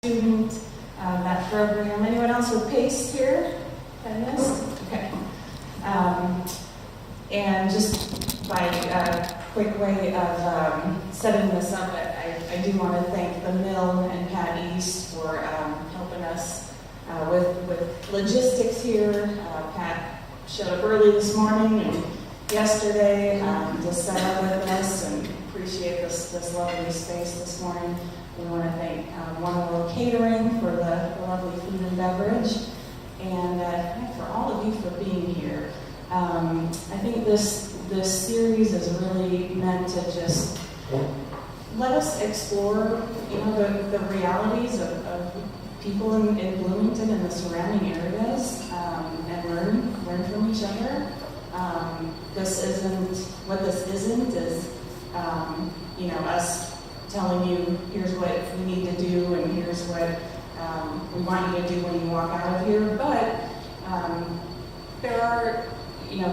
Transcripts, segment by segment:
student of that program. Anyone else with PACE here? Panelists? Okay. And just by a quick way of setting this up, I do want to thank the Mill and Pat East for helping us with logistics here. Pat showed up early this morning and yesterday to set up with us, and appreciate this lovely space this morning. We want to thank Monroe Catering for the lovely food and beverage, and for all of you for being here. I think this series is really meant to just let us explore, the realities of people in Bloomington and the surrounding areas, and learn from each other. This isn't is us telling you, here's what we need to do, and here's what we want you to do when you walk out of here. But there are,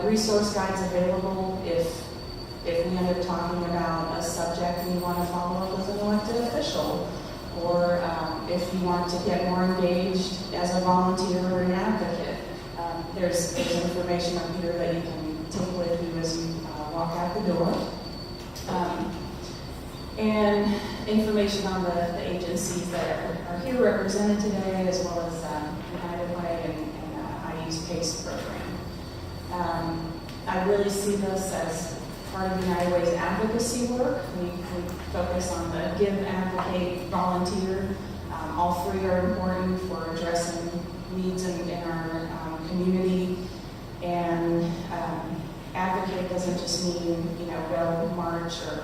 resource guides available if we end up talking about a subject and you want to follow up with an elected official, or if you want to get more engaged as a volunteer or an advocate. There's information up here that you can take with you as you walk out the door. And information on the agencies that are here represented today, as well as United Way and IU's PACE program. I really see this as part of United Way's advocacy work. We focus on the give, advocate, volunteer. All three are important for addressing needs in our community. And advocate doesn't just mean, go march or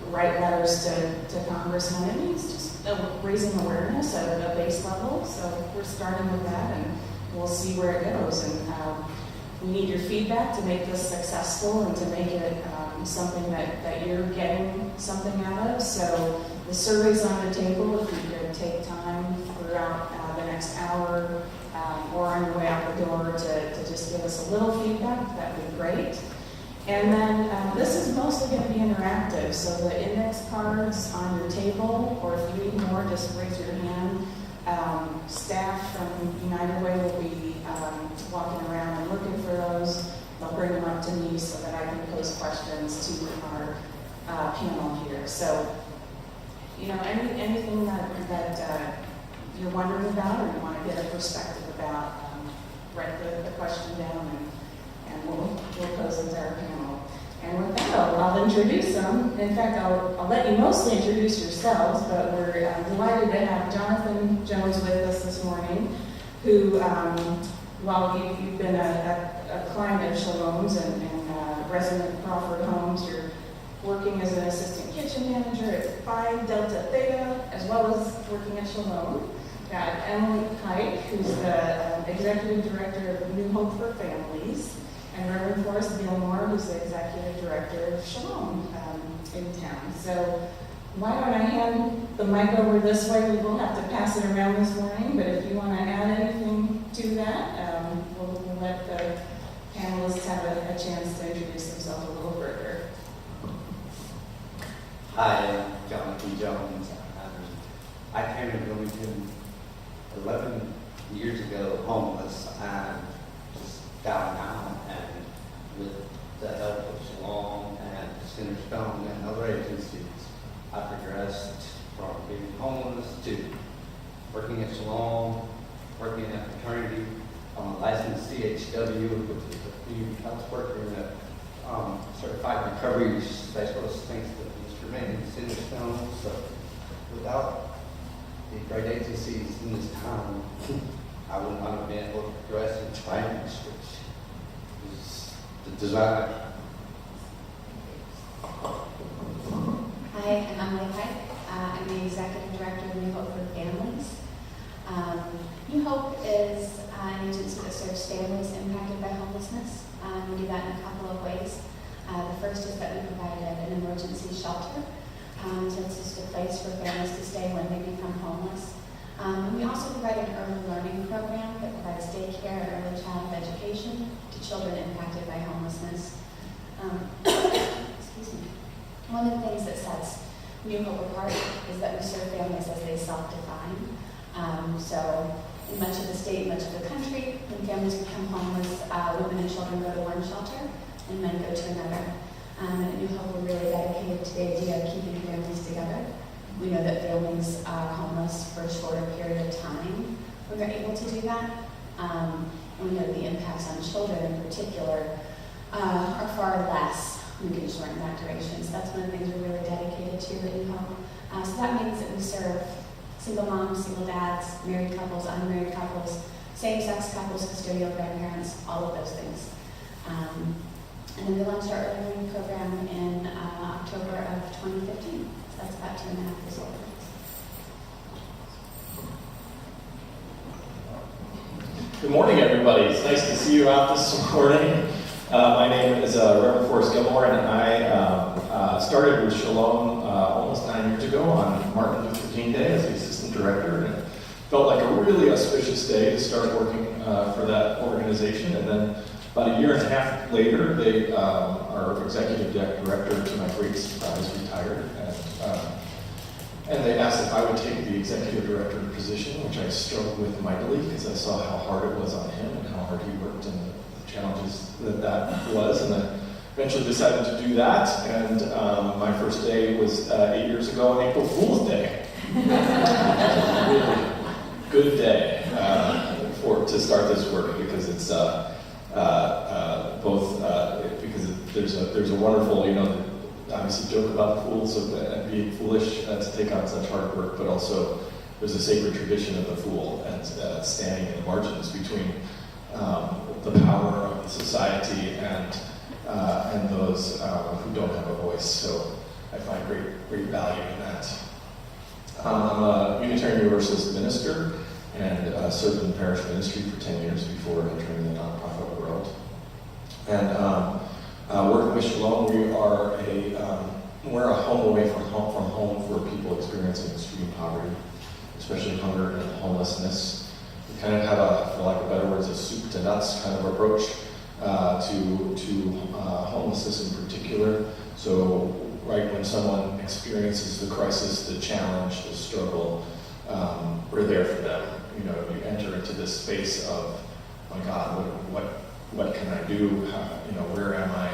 write letters to congressmen. It means just raising awareness at a base level. So we're starting with that, and we'll see where it goes. And we need your feedback to make this successful and to make it something that you're getting something out of. So the survey's on the table. If you could take time throughout the next hour or on your way out the door to just give us a little feedback, that would be great. And then this is mostly going to be interactive, so the index cards on your table, or if you need more, just raise your hand. Staff from United Way will be walking around and looking for those. They'll bring them up to me so that I can pose questions to our panel here. So, anything that you're wondering about or you want to get a perspective about, write the question down and we'll pose it to our panel. And with that, I'll introduce them. In fact, I'll let you mostly introduce yourselves, but we're delighted to have Jonathan Jones with us this morning, who, while you've been a client of Shalom's and resident of Crawford Homes, you're working as an assistant kitchen manager at Phi Delta Theta, as well as working at Shalom. Got Emily Pike, who's the executive director of New Hope for Families, and Reverend Forrest Gilmore, who's the executive director of Shalom in town. So why don't I hand the mic over this way? We will have to pass it around this morning, but if you want to add anything to that, we'll let the panelists have a chance to introduce themselves a little further. Hi, I'm Jonathan Jones. I came to Bloomington 11 years ago, homeless, and just down now, and with the help of Shalom and Centerstone and other agencies, I progressed from being homeless to working at Shalom, working at fraternity. I'm a licensed CHW, which is a community health worker and a certified recovery specialist, thanks to Mr. Manning Centerstone. So without the great agencies in this town, I would not have been able to progress in finance, which is the desire. Hi, I'm Emily Pike. I'm the executive director of New Hope for Families. New Hope is an agency that serves families impacted by homelessness. We do that in a couple of ways. The first is that we provide an emergency shelter. So it's just a place for families to stay when they become homeless. And we also provide an early learning program that provides daycare and early childhood education to children impacted by homelessness. Excuse me. One of the things that sets New Hope apart is that we serve families as they self-define. So in much of the state, much of the country, when families become homeless, women and children go to one shelter and men go to another. And at New Hope, we're really dedicated to the idea of keeping families together. We know that families are homeless for a shorter period of time when they're able to do that. And we know the impacts on children in particular are far less when we can shorten that duration. So that's one of the things we're really dedicated to at New Hope. So that means that we serve single moms, single dads, married couples, unmarried couples, same-sex couples, custodial grandparents, all of those things. And then we launched our early learning program in October of 2015. So that's about 2.5 years old. Good morning, everybody. It's nice to see you out this morning. My name is Reverend Forrest Gilmore, and I started with Shalom almost 9 years ago on Martin Luther King Day as the assistant director, and it felt like a really auspicious day to start working for that organization. And then about 1.5 years later, our executive director, to my great surprise, retired, and they asked if I would take the executive director position, which I struggled with mightily because I saw how hard it was on him and how hard he worked and the challenges that was. And I eventually decided to do that. And my first day was 8 years ago on April Fool's Day. Really good day to start this work because it's because there's a wonderful, obviously joke about fools of being foolish to take on such hard work, but also there's a sacred tradition of the fool and standing in the margins between the power of the society and those who don't have a voice. So I find great value in that. I'm a Unitarian Universalist minister and served in parish ministry for 10 years before entering the nonprofit world. And working with Shalom, we're a home away from home for people experiencing extreme poverty, especially hunger and homelessness. We kind of have for lack of better words, a soup to nuts kind of approach to homelessness in particular. So right when someone experiences the crisis, the challenge, the struggle, we're there for them. You enter into this space of, my God, what can I do? Where am I?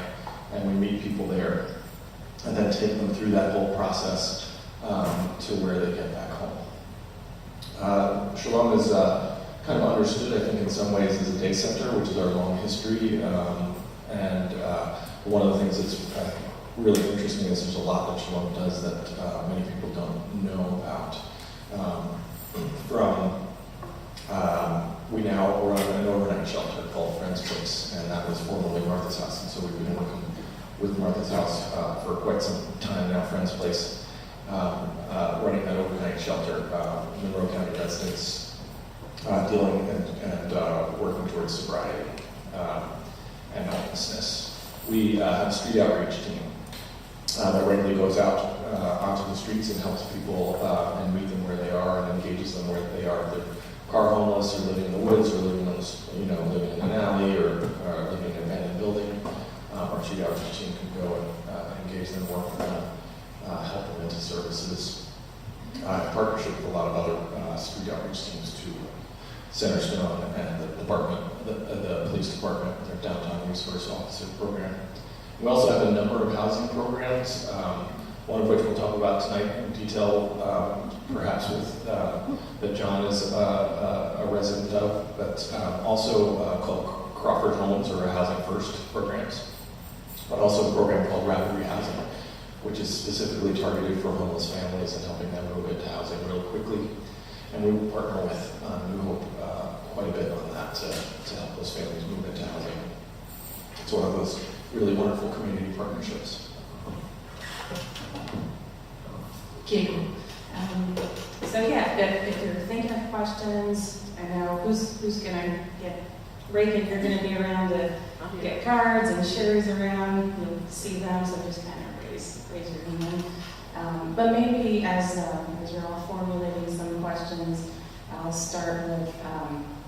And we meet people there, and then take them through that whole process to where they get back home. Shalom is kind of understood, I think, in some ways as a day center, which is our long history. And one of the things that's really interesting is there's a lot that Shalom does that many people don't know about. We now run an overnight shelter called Friend's Place, and that was formerly Martha's House. And so we've been working with Martha's House for quite some time now. Friend's Place, running that overnight shelter, Monroe County residents dealing and working towards sobriety and homelessness. We have a street outreach team that regularly goes out onto the streets and helps people and meet them where they are and engages them where they are. If they're car homeless, or living in the woods, or living living in an alley, or living in an abandoned building, our street outreach team can go and engage them, work with them, help them into services. In partnership with a lot of other street outreach teams to Centerstone and the police department with their downtown resource officer program. We also have a number of housing programs, one of which we'll talk about tonight in detail, perhaps with that John is a resident of, but also called Crawford Homes, or Housing First programs, but also a program called Rapid Rehousing, which is specifically targeted for homeless families and helping them move into housing real quickly. And we will partner with New Hope quite a bit on that to help those families move into housing. It's one of those really wonderful community partnerships. Okay. So yeah, if you're thinking of questions, I know who's gonna get Reagan, you're gonna be around to get cards, and Sherry's around, you'll see them, so just kind of raise your hand. But maybe as you're all formulating some questions, I'll start with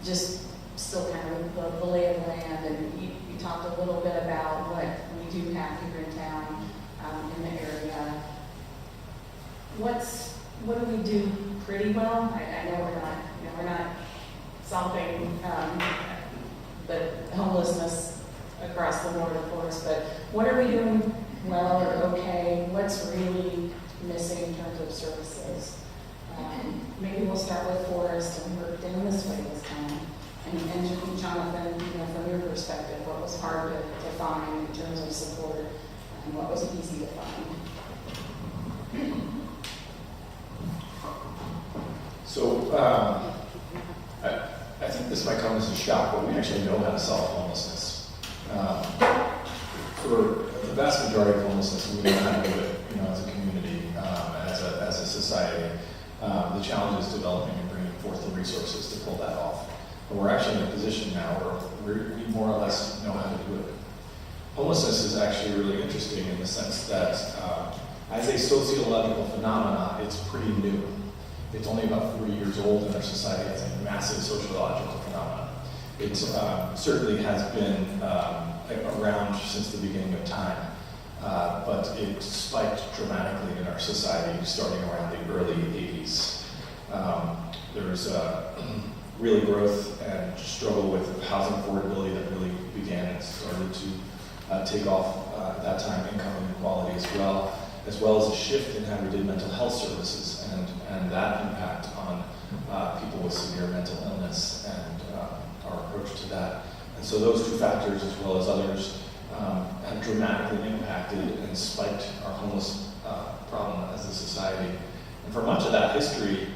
just still kind of the lay of the land, and you talked a little bit about what we do have here in town, in the area. What do we do pretty well? I know we're we're not solving the homelessness across the board, of course, but what are we doing well or okay? What's really missing in terms of services? Maybe we'll start with Forrest and work down this way this time. And Jonathan, from your perspective, what was hard to find in terms of support and what was easy to find? So I think this might come as a shock, but we actually know how to solve homelessness. For the vast majority of homelessness, we know how to do it, as a community, as a society. The challenge is developing and bringing forth the resources to pull that off. But we're actually in a position now where we more or less know how to do it. Homelessness is actually really interesting in the sense that as a sociological phenomenon, it's pretty new. It's only about 40 years old in our society as a massive sociological phenomenon. It certainly has been around since the beginning of time, but it spiked dramatically in our society starting around the early 80s. There was really growth and struggle with housing affordability that really began and started to take off at that time, income inequality as well as a shift in how we did mental health services and that impact on people with severe mental illness and our approach to that. And so those two factors, as well as others, have dramatically impacted and spiked our homeless problem as a society. And for much of that history,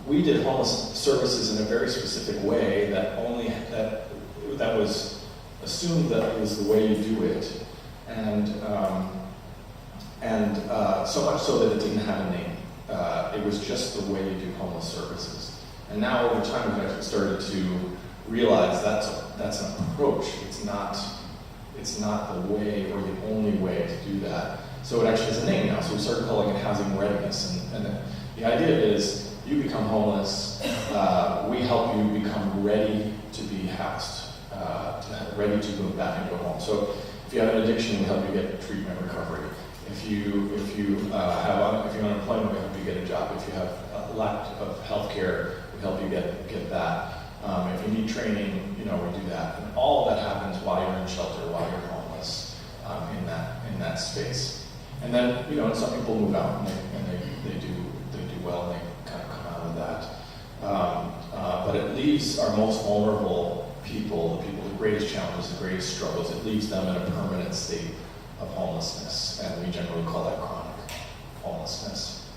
we did homeless services in a very specific way that was assumed that it was the way you do it, and so much so that it didn't have a name. It was just the way you do homeless services. And now over time we've actually started to realize that's an approach. It's not the way or the only way to do that. So it actually has a name now. So we started calling it housing readiness. And the idea is you become homeless, we help you become ready to be housed, ready to move back into a home. So if you have an addiction, we help you get treatment recovery. If you're unemployment, we help you get a job. If you have a lack of health care, we help you get that. If you need training, we do that. And all of that happens while you're in shelter, while you're homeless, in that space. And then, and some people move out and they do well and they kind of come out of that. But it leaves our most vulnerable people, the people with the greatest challenges, the greatest struggles, it leaves them in a permanent state of homelessness, and we generally call that chronic homelessness.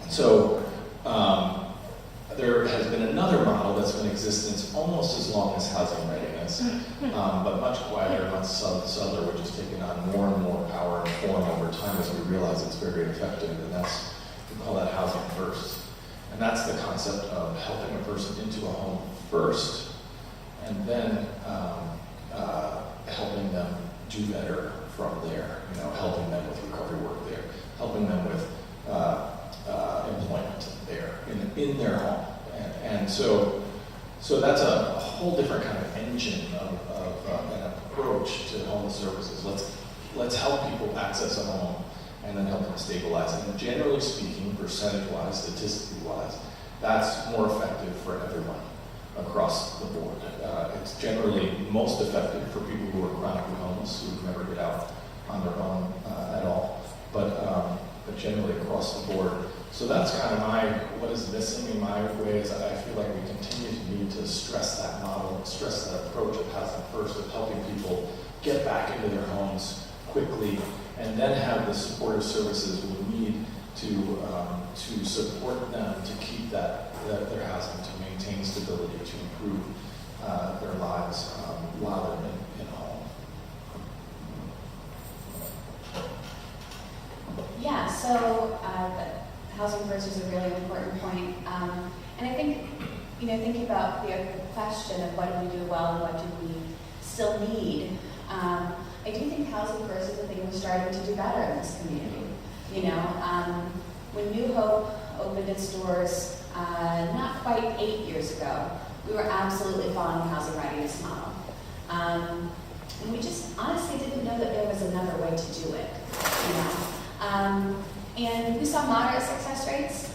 And so there has been another model that's been in existence almost as long as housing readiness, but much quieter, much subtler, which has taken on more and more power and form over time as we realize it's very effective, and we call that housing first. And that's the concept of helping a person into a home first, and then helping them do better from there, helping them with recovery work there, helping them with employment there, in their home. And so that's a whole different kind of engine of an approach to homeless services. Let's help people access a home and then help them stabilize. And generally speaking, percentage-wise, statistically-wise, that's more effective for everyone across the board. It's generally most effective for people who are chronically homeless, who never get out on their own at all, but generally across the board. So that's kind of what is missing in my way is I feel like we continue to need to stress that model, stress that approach of housing first, of helping people get back into their homes quickly, and then have the supportive services we need to support them to keep their housing, to maintain stability, to improve their lives while they're in a home. Yeah, so housing first is a really important point. And I think, thinking about the question of what do we do well and what do we still need, I do think housing first is a thing we're starting to do better in this community. When New Hope opened its doors not quite 8 years ago, we were absolutely following the housing readiness model. And we just honestly didn't know that there was another way to do it. And we saw moderate success rates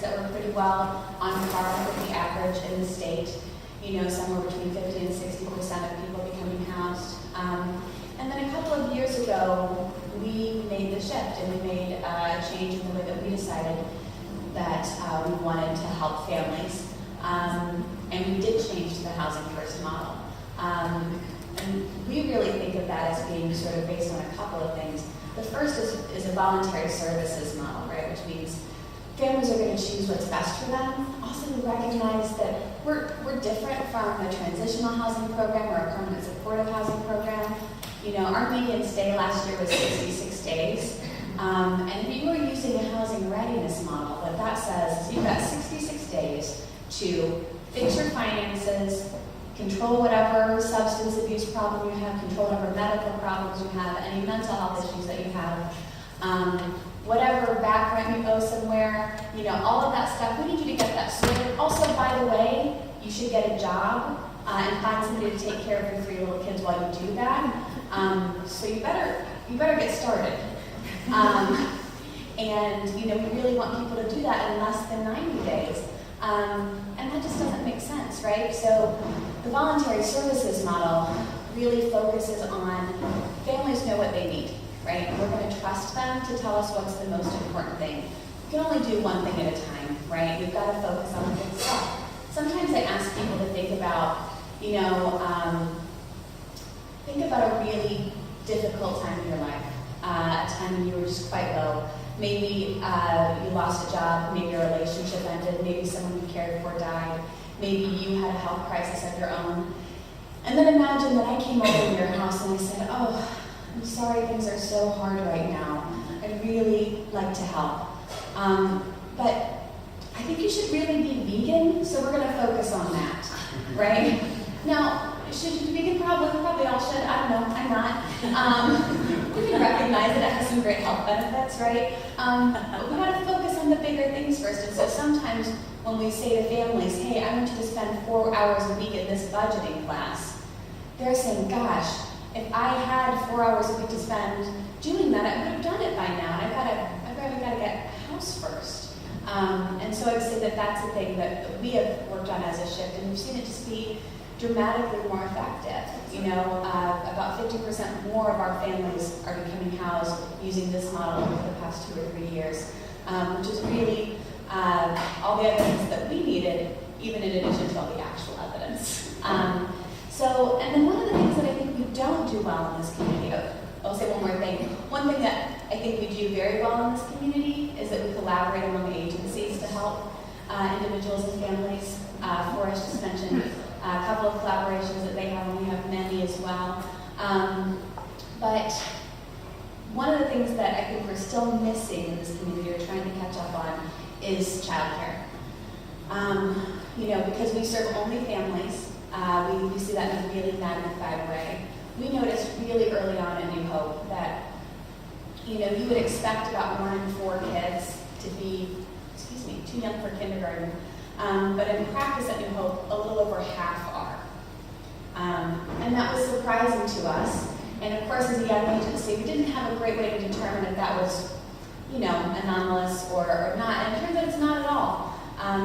that were pretty well on par with the average in the state. Somewhere between 50 and 60% of people becoming housed. And then a couple of years ago, we made the shift and we made a change in the way that we decided that we wanted to help families. And we did change to the housing first model. And we really think of that as being sort of based on a couple of things. The first is a voluntary services model, right? Which means families are going to choose what's best for them. Also, we recognize that we're different from a transitional housing program or a permanent supportive housing program. Our median stay last year was 66 days. And we were using a housing readiness model. What that says is you've got 66 days to fix your finances, control whatever substance abuse problem you have, control whatever medical problems you have, any mental health issues that you have, whatever back rent you owe somewhere, all of that stuff. We need you to get that sorted. Also, by the way, you should get a job and find somebody to take care of your 3 little kids while you do that. So you better get started. And we really want people to do that in less than 90 days. And that just doesn't make sense, right? So the voluntary services model really focuses on families know what they need, right? We're going to trust them to tell us what's the most important thing. You can only do one thing at a time, right? You've got to focus on the good stuff. Sometimes I ask people to think about, think about a really difficult time in your life, a time when you were just quite low. Maybe you lost a job, maybe your relationship ended, maybe someone you cared for died, maybe you had a health crisis of your own. And then imagine that I came over to your house and I said, oh, I'm sorry things are so hard right now. I'd really like to help. But I think you should really be vegan, so we're going to focus on that, right? Now, should you be vegan? Probably all should. I don't know. I'm not. We can recognize that it has some great health benefits, right? But we got to focus on the bigger things first. And so sometimes when we say to families, hey, I want you to spend 4 hours a week in this budgeting class, they're saying, gosh, if I had 4 hours a week to spend doing that, I would have done it by now. And I've got to get a house first. And so I would say that that's the thing that we have worked on as a shift, and we've seen it just be dramatically more effective. About 50% more of our families are becoming housed using this model over the past 2 or 3 years, which is really all the evidence that we needed, even in addition to all the actual evidence. And then one of the things that I think we don't do well in this community, I'll say one more thing. One thing that I think we do very well in this community is that we collaborate among agencies to help individuals and families. Forrest just mentioned a couple of collaborations that they have, and we have many as well. But one of the things that I think we're still missing in this community or trying to catch up on is childcare. Because we serve only families, we see that in a really magnified way. We noticed really early on at New Hope that, you would expect about 1 in 4 kids to be, too young for kindergarten. But in practice at New Hope, a little over half are. And that was surprising to us. And of course, as a young agency, we didn't have a great way to determine if that was, anomalous or not. And it turns out it's not at all.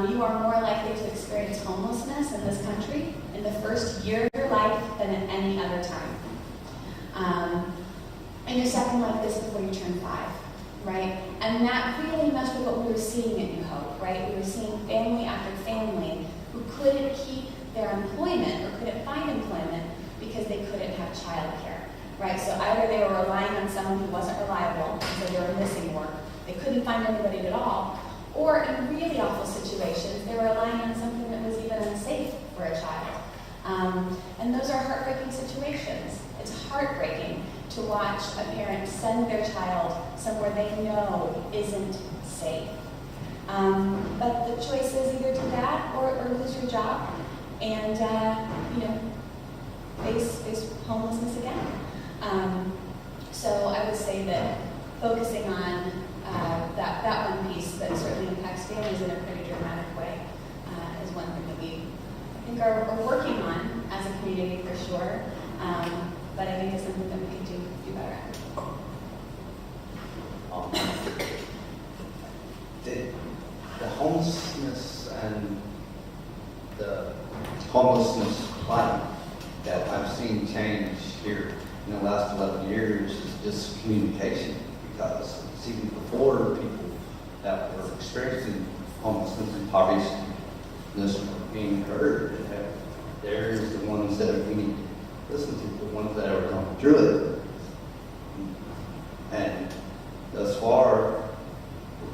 You are more likely to experience homelessness in this country in the first year of your life than at any other time. And your second life is before you turn 5. Right? And that really meshed with what we were seeing at New Hope, right? We were seeing family after family who couldn't keep their employment or couldn't find employment because they couldn't have childcare, right? So either they were relying on someone who wasn't reliable, so they were missing work, they couldn't find anybody at all, or in really awful situations, they were relying on something that was even unsafe for a child. And those are heartbreaking situations. It's heartbreaking to watch a parent send their child somewhere they know isn't safe. But the choice is either do that or lose your job and, face homelessness again. So I would say that focusing on that one piece that certainly impacts families in a pretty dramatic way is one thing that we, I think, are working on as a community for sure. But I think it's something that we can do better at. homelessness and the homelessness plight that I've seen change here in the last 11 years is just communication, because it's even before people that were experiencing homelessness and poverty were being heard. There's the ones that we need to listen to, the ones that are going through it. And thus far,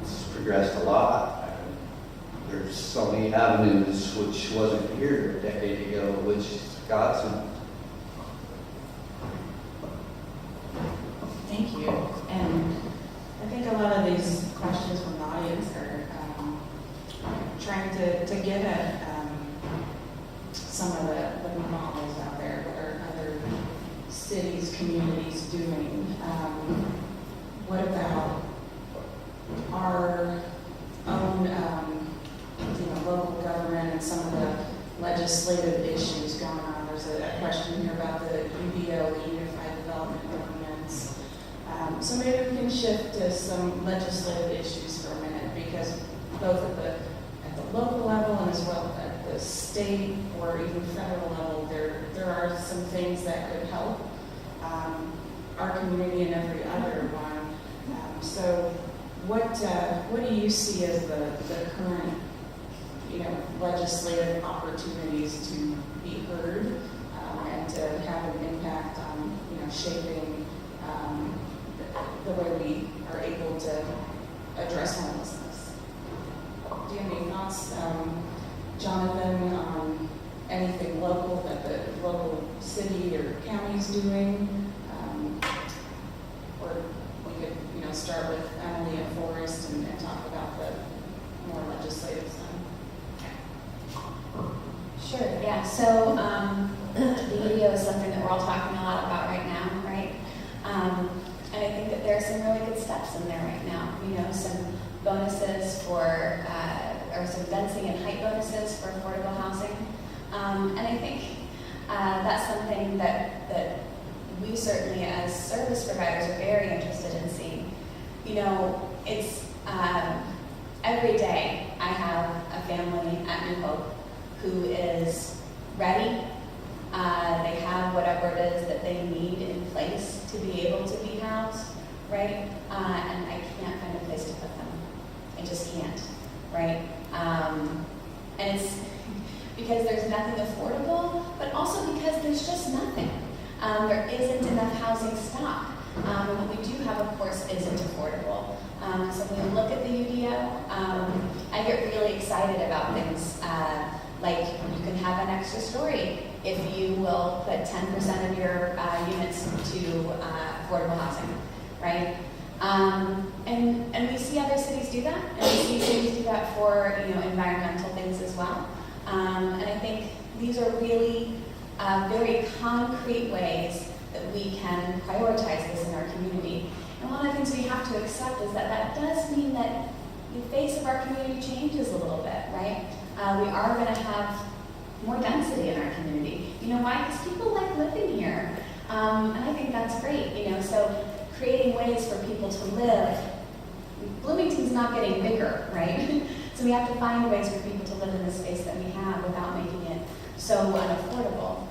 it's progressed a lot. And there's so many avenues which wasn't here a decade ago, which is godsend. Thank you. And I think a lot of these questions from the audience are trying to get at some of the models out there. What are other cities, communities doing? What about our own local government and some of the legislative issues going on? There's a question here about the UDO, the Unified Development Ordinance. So maybe we can shift to some legislative issues for a minute, because both at the local level and as well at the state or even federal level, there are some things that could help our community and every other one. So what do you see as the current legislative opportunities to be heard and to have an impact on shaping the way we are able to address homelessness? Do you have any thoughts, Jonathan, on anything local that the local city or county is doing? Or we could start with Emily and Forrest and talk about the more legislative side. Sure, yeah. So the UDO is something that we're all talking a lot about right now, right? And I think that there are some really good steps in there right now. Some bonuses for, or some density and height bonuses for affordable housing. And I think that's something that we certainly as service providers are very interested in seeing. It's every day I have a family at New Hope who is ready. They have whatever it is that they need in place to be able to be housed, right? And I can't find a place to put them. I just can't, right? And it's because there's nothing affordable, but also because there's just nothing. There isn't enough housing stock. And what we do have, of course, isn't affordable. So when we look at the UDO, I get really excited about things like you can have an extra story if you will put 10% of your units to affordable housing, right? And we see other cities do that, and we see cities do that for environmental things as well. And I think these are really very concrete ways that we can prioritize this in our community. And one of the things we have to accept is that does mean that the face of our community changes a little bit, right? We are going to have more density in our community. You know why? Because people like living here. And I think that's great, so creating ways for people to live. Bloomington's not getting bigger, right? So we have to find ways for people to live in the space that we have without making it so unaffordable.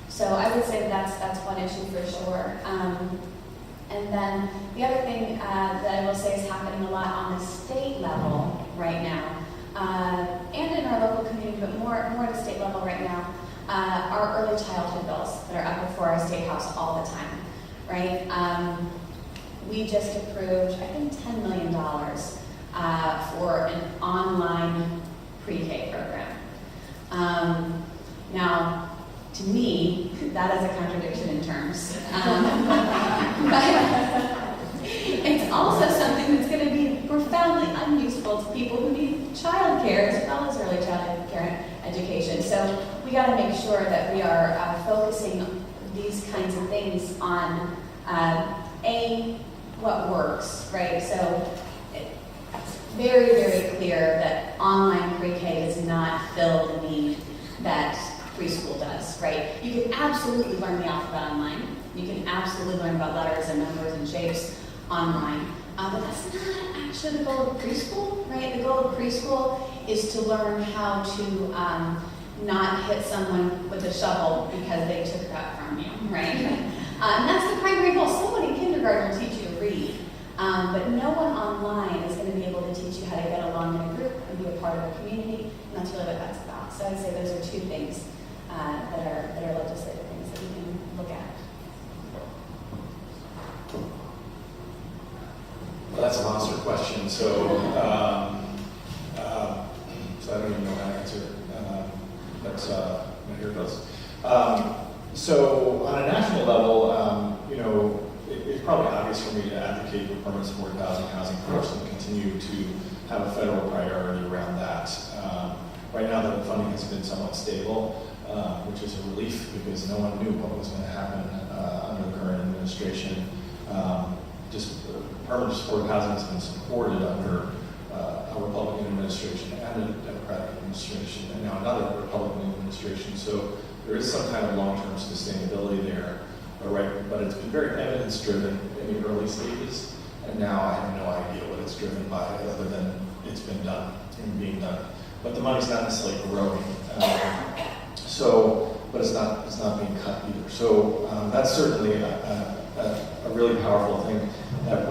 So I would say that's one issue for sure. And then the other thing that I will say is happening a lot on the state level right now, and in our local community, but more at the state level right now, are early childhood bills that are up before our state house all the time, right? We just approved, I think, $10 million for an online pre-K program. Now, to me, that is a contradiction in terms. But it's also something that's going to be profoundly unuseful to people who need childcare as well as early childhood care education. So we got to make sure that we are focusing these kinds of things on what works, right? So it's very, very clear that online pre-K does not fill the need that preschool does, right? You can absolutely learn the alphabet online. You can absolutely learn about letters and numbers and shapes online, but that's not actually the goal of preschool, right? The goal of preschool is to learn how to not hit someone with a shovel because they took that from you, right? And that's the primary goal. Someone in kindergarten will teach you to read, but no one online is going to be able to teach you how to get along in a group and be a part of a community, and that's really what that's about. So I'd say those are two things that are legislative things that we can look at. Well, that's a monster question. So I don't even know how to answer it. But here it goes. So on a national level, it's probably obvious for me to advocate for permanent supported housing first and continue to have a federal priority around that. Right now, the funding has been somewhat stable, which is a relief because no one knew what was going to happen under the current administration. Permanent supported housing has been supported under a Republican administration and a Democratic administration, and now another Republican administration. So there is some kind of long-term sustainability there, but it's been very evidence-driven in the early stages, and now I have no idea what it's driven by other than it's been done and being done. But the money's not necessarily growing, but it's not being cut either. So that's certainly a really powerful thing. That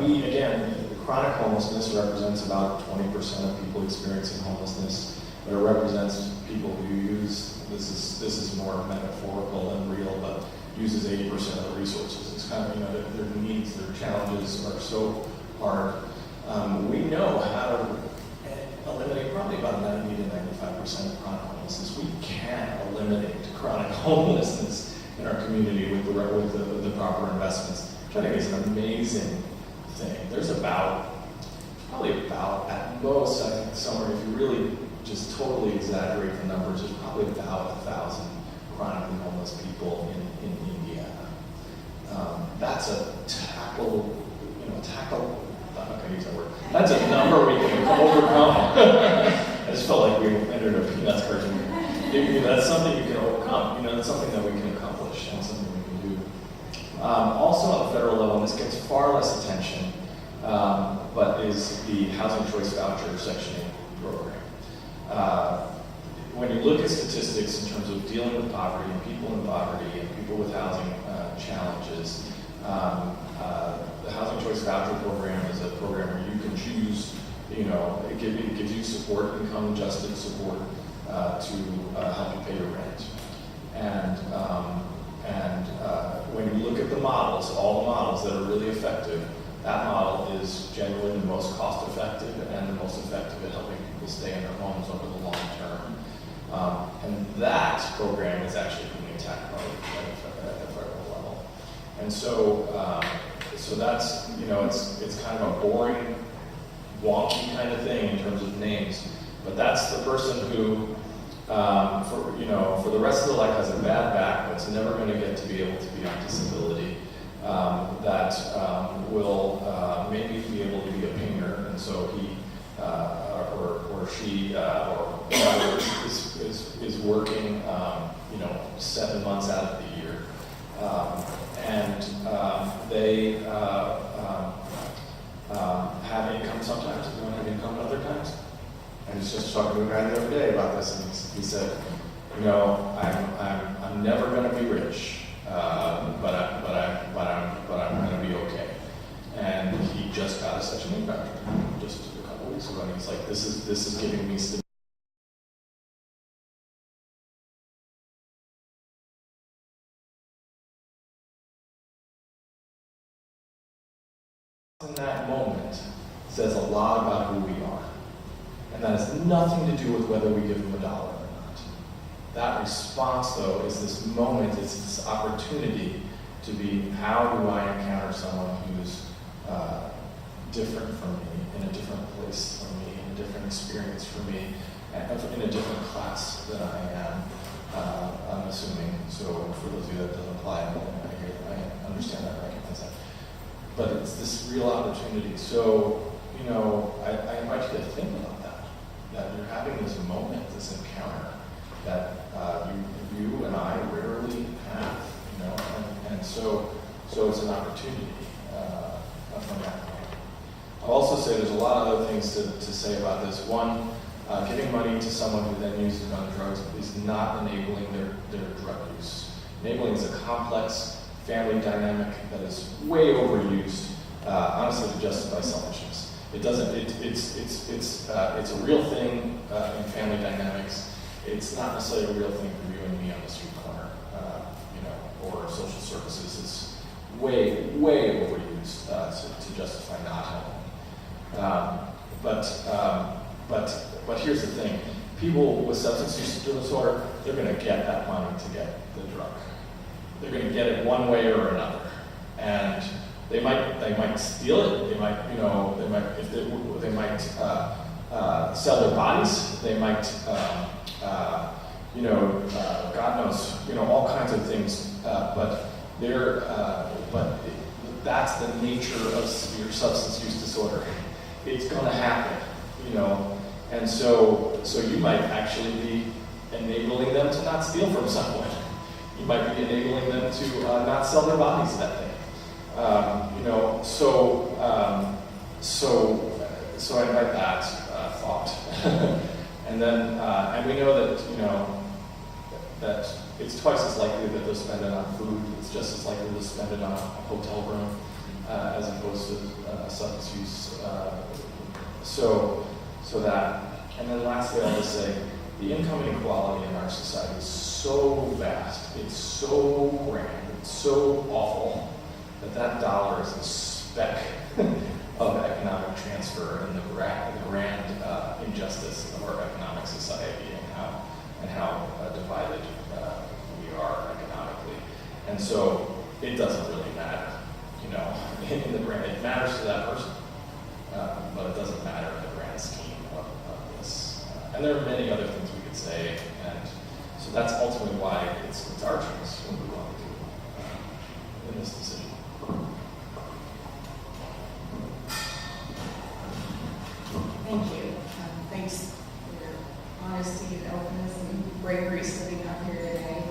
chronic homelessness represents about 20% of people experiencing homelessness, but it represents people who use, this is more metaphorical than real, but uses 80% of the resources. It's kind of, their needs, their challenges are so hard. We know how to eliminate probably about 90 to 95% of chronic homelessness. We can eliminate chronic homelessness in our community with the proper investments, which I think is an amazing thing. There's probably about, at most, I think somewhere, if you really just totally exaggerate the numbers, there's probably about 1,000 chronically homeless people in Indiana. That's a tackle, I'm not going to use that word. That's a number we can overcome. I just felt like we entered a Peanuts cartoon. That's something you can overcome. That's something that we can accomplish and something we can do. Also on the federal level, and this gets far less attention, but is the Housing Choice Voucher Section 8 program. When you look at statistics in terms of dealing with poverty and people in poverty and people with housing challenges, the Housing Choice Voucher Program is a program where you can choose, it gives you support, income-adjusted support to help you pay your rent. And when you look at the models, all the models that are really effective, that model is generally the most cost-effective and the most effective at helping people stay in their homes over the long term. And that program is actually being attacked at the federal level. And so that's, it's kind of a boring, wonky kind of thing in terms of names. But that's the person who, for the rest of their life has a bad back, but's never going to get to be able to be on disability, that will maybe be able to be a painter, and so he or she or whoever is working 7 months out of the year, and they have income sometimes and don't have income other times. I was just talking to a guy the other day about this, and he said, I'm never going to be rich, but I'm going to be okay. And he just got a Section 8 voucher just a couple weeks ago, and he's like, this is giving me stability. In that moment says a lot about who we are. And that has nothing to do with whether we give them $1 or not. That response, though, is this moment, it's this opportunity to be, how do I encounter someone who's different from me, in a different place from me, in a different experience from me, in a different class than I am, I'm assuming. So for those of you that doesn't apply, I understand that, I recognize that. But it's this real opportunity. So, I invite you to think about that you're having this moment, this encounter that you and I rarely have, and so it's an opportunity from that point. I'll also say there's a lot of other things to say about this. One, giving money to someone who then uses it on drugs is not enabling their drug use. Enabling is a complex family dynamic that is way overused, honestly, to justify selfishness. It doesn't. It's a real thing in family dynamics. It's not necessarily a real thing for you and me on the street corner, or social services. It's way overused to justify not helping. But here's the thing: people with substance use disorder, they're going to get that money to get the drug. They're going to get it one way or another, and they might steal it. They might sell their bodies. They might God knows all kinds of things. But that's the nature of severe substance use disorder. It's going to happen, and so you might actually be enabling them to not steal from someone. You might be enabling them to not sell their bodies that day. So I invite that thought, and then and we know that it's twice as likely that they'll spend it on food. It's just as likely to spend it on a hotel room as opposed to substance use. So that, and then lastly, I'll just say the income inequality in our society is so vast, it's so grand, it's so awful that dollar is a speck of economic transfer in the grand injustice of our economic society and how divided we are economically. And so it doesn't really matter, in the grand. It matters to that person, but it doesn't matter in the grand scheme of this. And there are many other things we could say, and so that's ultimately why it's our choice what we want to do in this decision. Thank you. Thanks for your honesty and openness and bravery sitting up here today.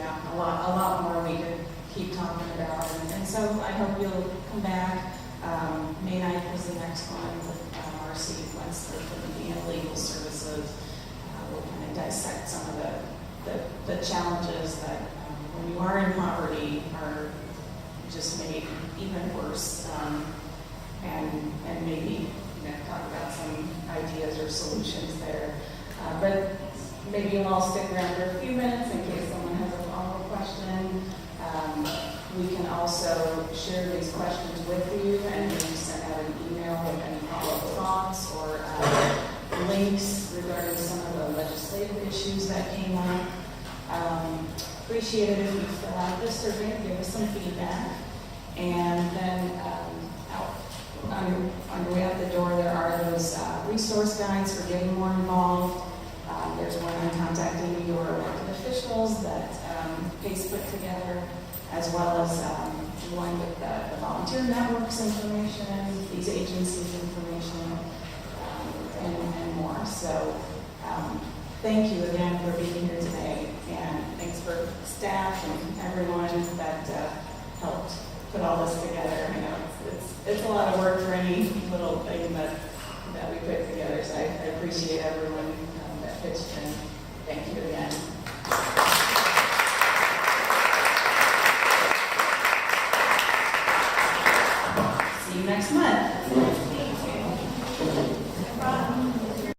A lot more we could keep talking about, and so I hope you'll come back. May 9th is the next one with our sequence for the legal services. We'll kind of dissect some of the challenges that when you are in poverty are just made even worse, and maybe talk about some ideas or solutions there. But maybe you'll all stick around for a few minutes in case someone has a follow-up question. We can also share these questions with you and maybe send out an email with any follow-up thoughts or links regarding some of the legislative issues that came up. Appreciate it if you fill out this survey and give us some feedback. And then on your way out the door, there are those resource guides for getting more involved. There's one on contacting your elected officials that Pace put together, as well as one with the volunteer networks information, these agencies information, and more. So thank you again for being here today, and thanks for staff and everyone that helped put all this together. I know it's a lot of work for any little thing that we put together, so I appreciate everyone that pitched in. Thank you again.